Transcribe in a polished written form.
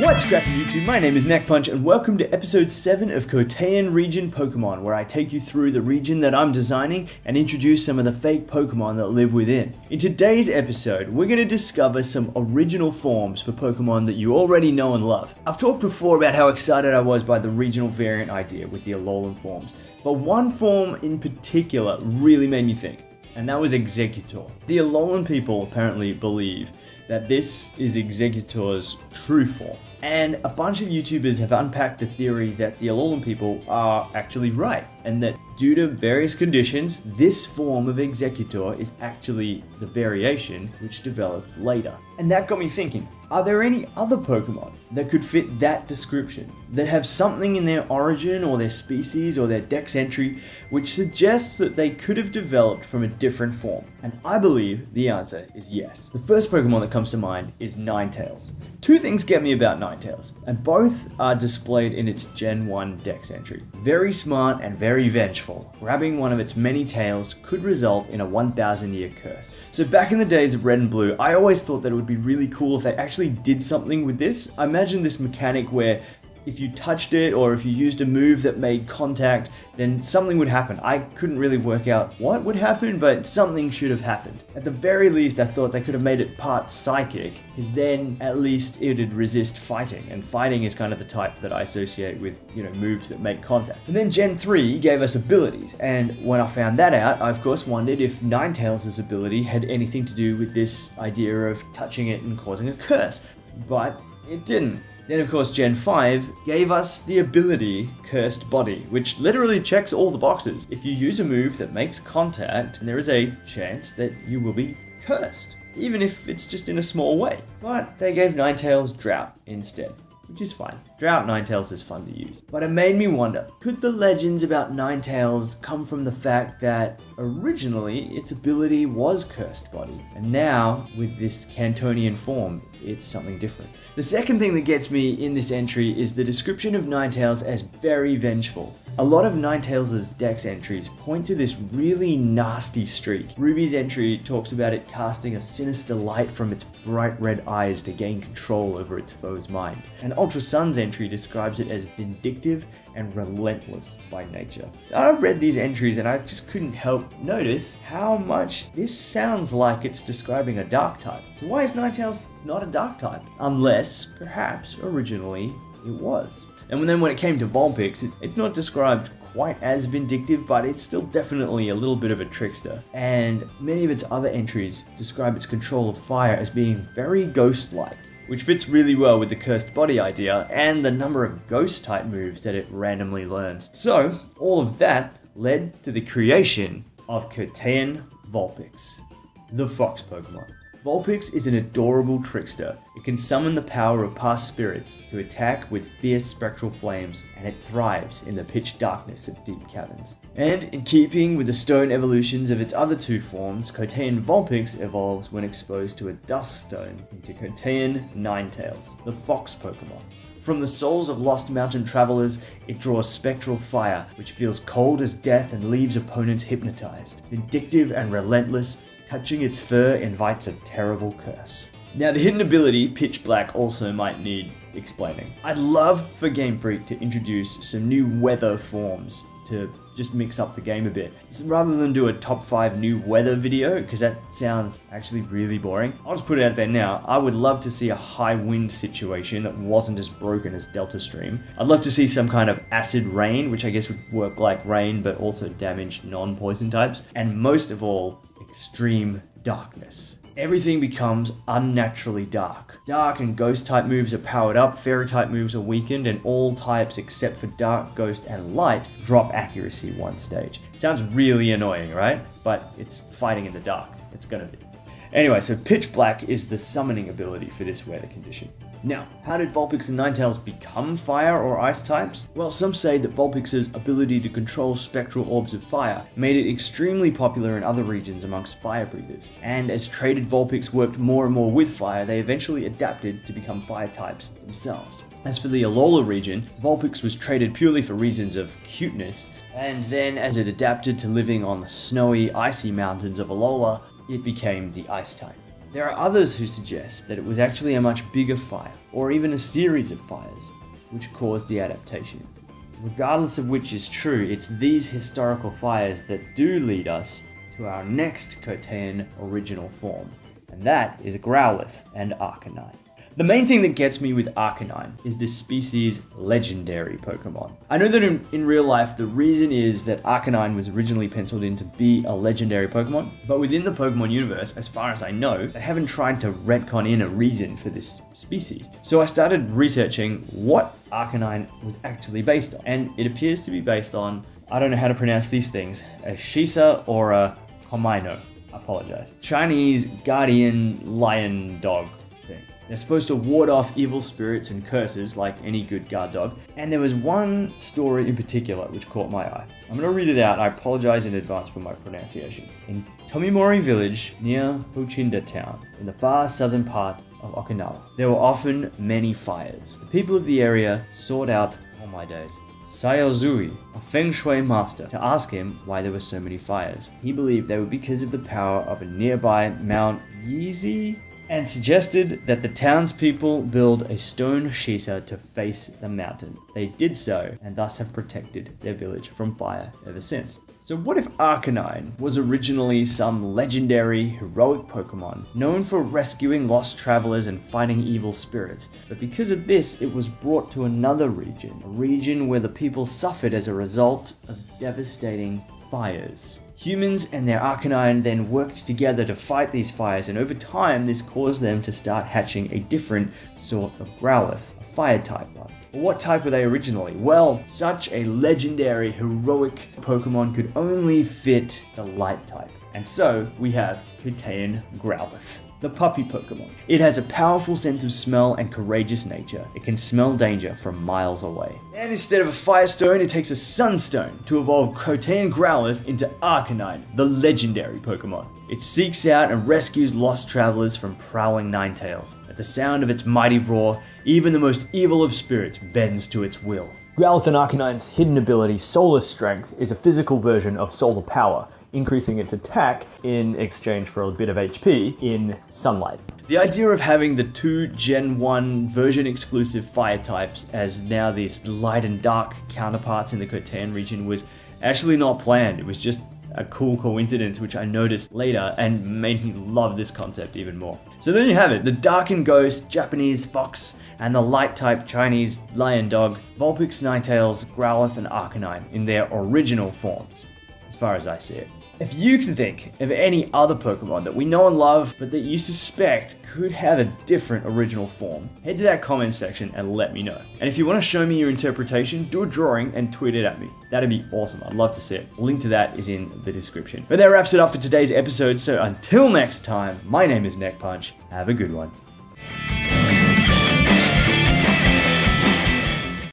What's cracking YouTube? My name is Neckpunch and welcome to episode 7 of Coteinn region Pokemon, where I take you through the region that I'm designing and introduce some of the fake Pokemon that live within. In today's episode, we're going to discover some original forms for Pokemon that you already know and love. I've talked before about how excited I was by the regional variant idea with the Alolan forms, but one form in particular really made me think, and that was Exeggutor. The Alolan people apparently believe that this is Exeggutor's true form. And a bunch of YouTubers have unpacked the theory that the Alolan people are actually right, and that due to various conditions, this form of Exeggutor is actually the variation which developed later. And that got me thinking, are there any other Pokemon that could fit that description, that have something in their origin or their species or their dex entry which suggests that they could have developed from a different form? And I believe the answer is yes. The first Pokemon that comes to mind is Ninetales. Two things get me about Ninetales, and both are displayed in its Gen 1 dex entry. Very smart and very vengeful. Grabbing one of its many tails could result in a 1,000-year curse. So back in the days of Red and Blue, I always thought that it would be really cool if they actually did something with this. I imagine this mechanic where if you touched it or if you used a move that made contact, then something would happen. I couldn't really work out what would happen, but something should have happened. At the very least, I thought they could have made it part psychic, because then at least it would resist fighting, and fighting is kind of the type that I associate with, moves that make contact. And then Gen 3 gave us abilities, and when I found that out, I of course wondered if Ninetales' ability had anything to do with this idea of touching it and causing a curse, but it didn't. Then of course Gen 5 gave us the ability Cursed Body, which literally checks all the boxes. If you use a move that makes contact, there is a chance that you will be cursed, even if it's just in a small way. But they gave Ninetales Drought instead, which is fine. Drought Ninetales is fun to use. But it made me wonder, could the legends about Ninetales come from the fact that originally its ability was Cursed Body, and now with this Cantonian form, it's something different? The second thing that gets me in this entry is the description of Ninetales as very vengeful. A lot of Ninetales' dex entries point to this really nasty streak. Ruby's entry talks about it casting a sinister light from its bright red eyes to gain control over its foe's mind. And Ultra Sun's entry describes it as vindictive and relentless by nature. I've read these entries and I just couldn't help notice how much this sounds like it's describing a dark type. So why is Ninetales not a dark type? Unless, perhaps, originally it was. And then when it came to Vulpix, it's not described quite as vindictive, but it's still definitely a little bit of a trickster. And many of its other entries describe its control of fire as being very ghost-like, which fits really well with the Cursed Body idea and the number of ghost-type moves that it randomly learns. So, all of that led to the creation of Coteinn Vulpix, the fox Pokemon. Vulpix is an adorable trickster. It can summon the power of past spirits to attack with fierce spectral flames, and it thrives in the pitch darkness of deep caverns. And in keeping with the stone evolutions of its other two forms, Coteinn Vulpix evolves when exposed to a dust stone into Coteinn Ninetales, the fox Pokemon. From the souls of lost mountain travelers, it draws spectral fire, which feels cold as death and leaves opponents hypnotized. Vindictive and relentless, touching its fur invites a terrible curse. Now the hidden ability, Pitch Black, also might need explaining. I'd love for Game Freak to introduce some new weather forms to just mix up the game a bit. Rather than do a top 5 new weather video, because that sounds actually really boring, I'll just put it out there now. I would love to see a high wind situation that wasn't as broken as Delta Stream. I'd love to see some kind of acid rain, which I guess would work like rain but also damage non-poison types. And most of all, extreme darkness. Everything becomes unnaturally dark. Dark and ghost type moves are powered up, fairy type moves are weakened, and all types except for dark, ghost, and light drop accuracy one stage. Sounds really annoying, right? But it's fighting in the dark. It's gonna be. Anyway, so Pitch Black is the summoning ability for this weather condition. Now, how did Vulpix and Ninetales become fire or ice types? Well, some say that Vulpix's ability to control spectral orbs of fire made it extremely popular in other regions amongst fire breathers. And as traded Vulpix worked more and more with fire, they eventually adapted to become fire types themselves. As for the Alola region, Vulpix was traded purely for reasons of cuteness, and then as it adapted to living on the snowy, icy mountains of Alola, it became the ice type. There are others who suggest that it was actually a much bigger fire, or even a series of fires, which caused the adaptation. Regardless of which is true, it's these historical fires that do lead us to our next Coteinn original form, and that is Growlithe and Arcanine. The main thing that gets me with Arcanine is this species' legendary Pokemon. I know that in real life, the reason is that Arcanine was originally penciled in to be a legendary Pokemon, but within the Pokemon universe, as far as I know, they haven't tried to retcon in a reason for this species. So I started researching what Arcanine was actually based on, and it appears to be based on, I don't know how to pronounce these things, a Shisa or a Komaino. I apologize. Chinese guardian lion dog thing. They're supposed to ward off evil spirits and curses like any good guard dog. And there was one story in particular which caught my eye. I'm going to read it out. I apologize in advance for my pronunciation. In Tomimori village near Huchinda town, in the far southern part of Okinawa, there were often many fires. The people of the area sought out, oh my days, Sayozui, a feng shui master, to ask him why there were so many fires. He believed they were because of the power of a nearby Mount Yizi, and suggested that the townspeople build a stone shisa to face the mountain. They did so, and thus have protected their village from fire ever since. So what if Arcanine was originally some legendary, heroic Pokemon, known for rescuing lost travelers and fighting evil spirits, but because of this, it was brought to another region, a region where the people suffered as a result of devastating fires. Humans and their Arcanine then worked together to fight these fires, and over time this caused them to start hatching a different sort of Growlithe, a fire type one. But what type were they originally? Well, such a legendary, heroic Pokemon could only fit the light type. And so we have Coteinn Growlithe, the puppy Pokemon. It has a powerful sense of smell and courageous nature. It can smell danger from miles away. And instead of a Firestone, it takes a Sunstone to evolve Coteinn Growlithe into Arcanine, the legendary Pokemon. It seeks out and rescues lost travelers from prowling Ninetales. At the sound of its mighty roar, even the most evil of spirits bends to its will. Growlithe and Arcanine's hidden ability, Solar Strength, is a physical version of Solar Power, increasing its attack in exchange for a bit of HP in sunlight. The idea of having the two Gen 1 version exclusive fire types as now these light and dark counterparts in the Coteinn region was actually not planned. It was just a cool coincidence which I noticed later and made me love this concept even more. So there you have it, the dark and ghost Japanese fox and the light type Chinese lion dog, Vulpix, Ninetales, Growlithe and Arcanine in their original forms, as far as I see it. If you can think of any other Pokemon that we know and love, but that you suspect could have a different original form, head to that comment section and let me know. And if you want to show me your interpretation, do a drawing and tweet it at me. That'd be awesome. I'd love to see it. A link to that is in the description. But that wraps it up for today's episode. So until next time, my name is Neck Punch. Have a good one.